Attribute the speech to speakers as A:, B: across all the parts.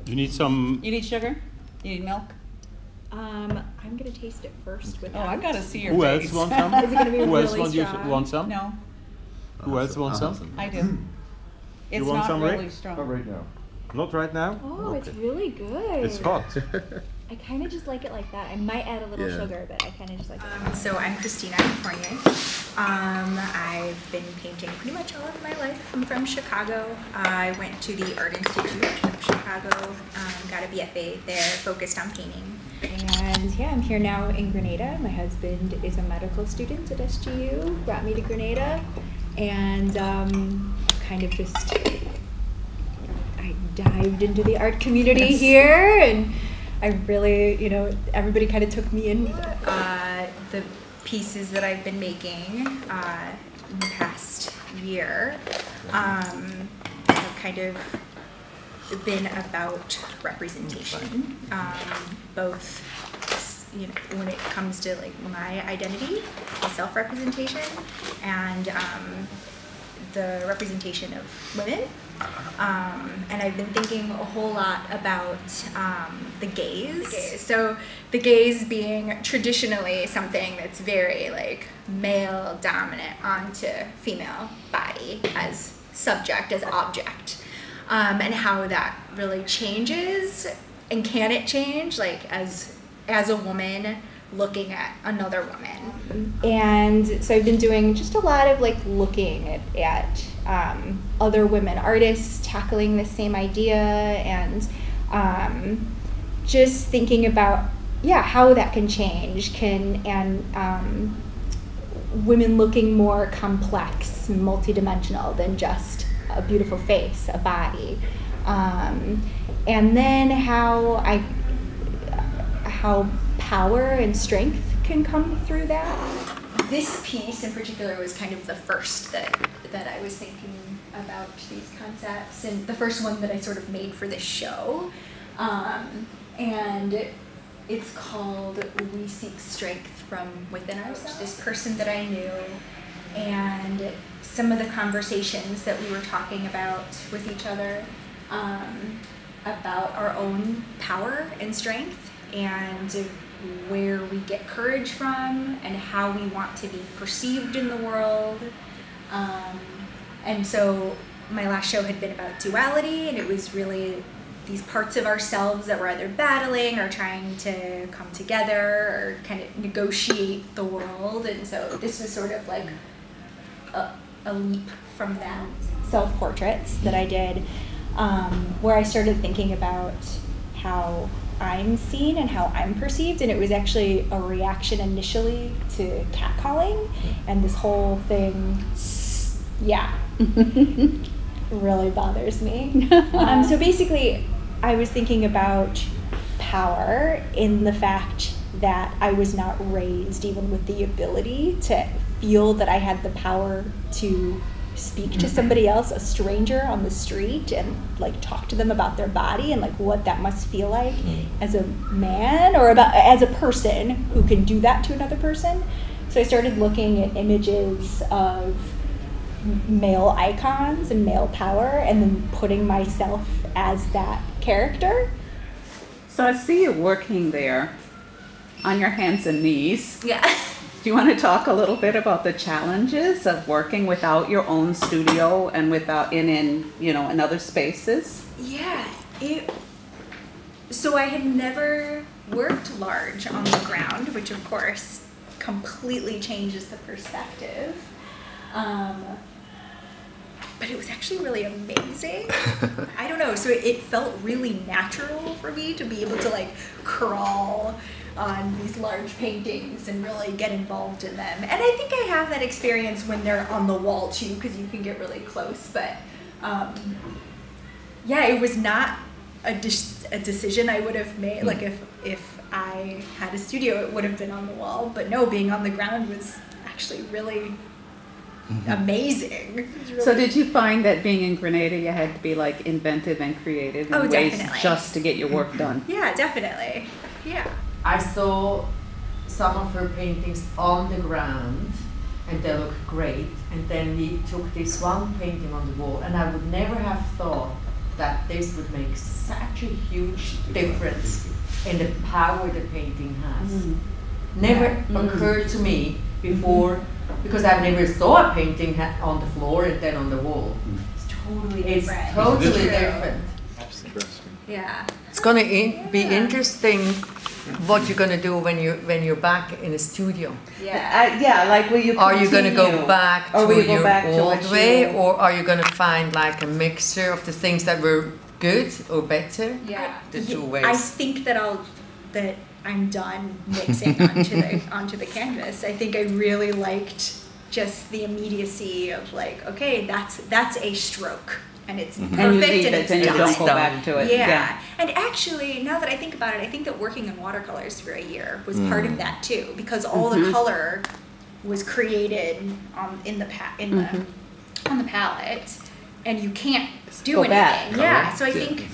A: You need some.
B: You need sugar? You need milk?
C: I'm gonna taste it first.
B: Oh, I gotta see your
A: Who
B: face.
A: else wants some?
C: Is it gonna be
A: Who
C: really
A: else
C: strong?
A: want some?
B: No,
A: Who else wants some?
B: I do. It's
A: want
B: not
A: some,
B: really
A: Rick?
B: strong.
D: Not right now.
A: Not right now.
C: Oh, it's really good.
A: It's hot.
C: I kind of just like it like that. I might add a little
D: Yeah.
C: sugar, but I kind of just like it.
E: So I'm Christina Cornier. I've been painting pretty much all of my life. I'm from Chicago. I went to the Art Institute of Chicago, got a BFA there, focused on painting.
C: And yeah, I'm here now in Grenada. My husband is a medical student at SGU, brought me to Grenada, and kind of just, I dived into the art community here, and I really, you know, everybody kind of took me in.
E: The pieces that I've been making in the past year have kind of been about representation, both, you know, when it comes to like my identity, the self-representation, and the representation of women. And I've been thinking a whole lot about the gaze. So the gaze being traditionally something that's very like male dominant onto female body as subject, as object, and how that really changes, and can it change like as a woman looking at another woman.
C: And so I've been doing just a lot of like looking at other women artists tackling the same idea, and just thinking about how that can change, and women looking more complex and multidimensional than just a beautiful face, a body, and then how power and strength can come through that.
E: This piece in particular was kind of the first that I was thinking about these concepts, and the first one that I sort of made for this show. And it's called We Seek Strength from Within Ourselves. This person that I knew, and some of the conversations that we were talking about with each other about our own power and strength, and where we get courage from, and how we want to be perceived in the world. And so my last show had been about duality, and it was really these parts of ourselves that were either battling or trying to come together or kind of negotiate the world. And so this was sort of like a leap from that.
C: Self-portraits that I did, where I started thinking about how I'm seen and how I'm perceived, and it was actually a reaction initially to catcalling, and this whole thing, really bothers me. So basically, I was thinking about power in the fact that I was not raised even with the ability to feel that I had the power to speak to somebody else, a stranger on the street, and like talk to them about their body and like what that must feel like as a man, or as a person who can do that to another person. So I started looking at images of male icons and male power, and then putting myself as that character.
B: So I see you working there on your hands and knees.
E: Yeah.
B: Do you want to talk a little bit about the challenges of working without your own studio and without in other spaces?
E: Yeah. So I had never worked large on the ground, which of course completely changes the perspective. But it was actually really amazing. I don't know, so it felt really natural for me to be able to like crawl on these large paintings and really get involved in them. And I think I have that experience when they're on the wall too, because you can get really close. But it was not a decision I would have made. Like if I had a studio, it would have been on the wall. But no, being on the ground was actually really amazing. Really
B: so did you find that being in Grenada you had to be like inventive and creative in ways
E: definitely.
B: Just to get your work done?
E: Yeah, definitely. Yeah.
F: I saw some of her paintings on the ground and they looked great, and then we took this one painting on the wall, and I would never have thought that this would make such a huge difference in the power the painting has. Never occurred to me before, because I've never saw a painting on the floor and then on the wall.
E: It's totally
F: It's
E: different.
F: totally
E: True.
F: different.
E: Yeah.
F: It's gonna be interesting what you're gonna do when you're back in a studio.
E: Yeah.
B: Yeah, like will you
F: Are you gonna go
B: continue?
F: back
B: Or
F: to
B: will you go
F: your
B: back to
F: old
B: what
F: way,
B: you-
F: or are you gonna find like a mixture of the things that were good or better?
E: Yeah.
F: The two ways.
E: I think that I'm done mixing onto the canvas. I think I really liked just the immediacy of like, okay, that's a stroke and it's perfect
B: And you leave
E: and
B: it
E: it's
B: and you
E: done.
B: don't go back to it.
E: Yeah. And actually, now that I think about it, I think that working in watercolors for a year was part of that too, because all the color was created on the palette, and you can't do
B: Go
E: anything.
B: back.
E: Yeah. So I think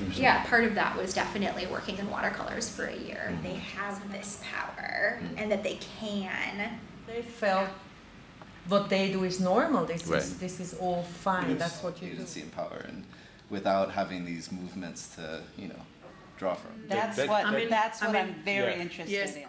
E: part of that was definitely working in watercolors for a year. They have this power, and that they can.
F: They felt what they do is normal.
D: Right.
F: This is all fine. That's what you do.
D: Agency and power, and without having these movements to draw from.
B: That's
A: That-
B: what
A: that-
B: that's what I'm very
A: Yeah.
B: interested in.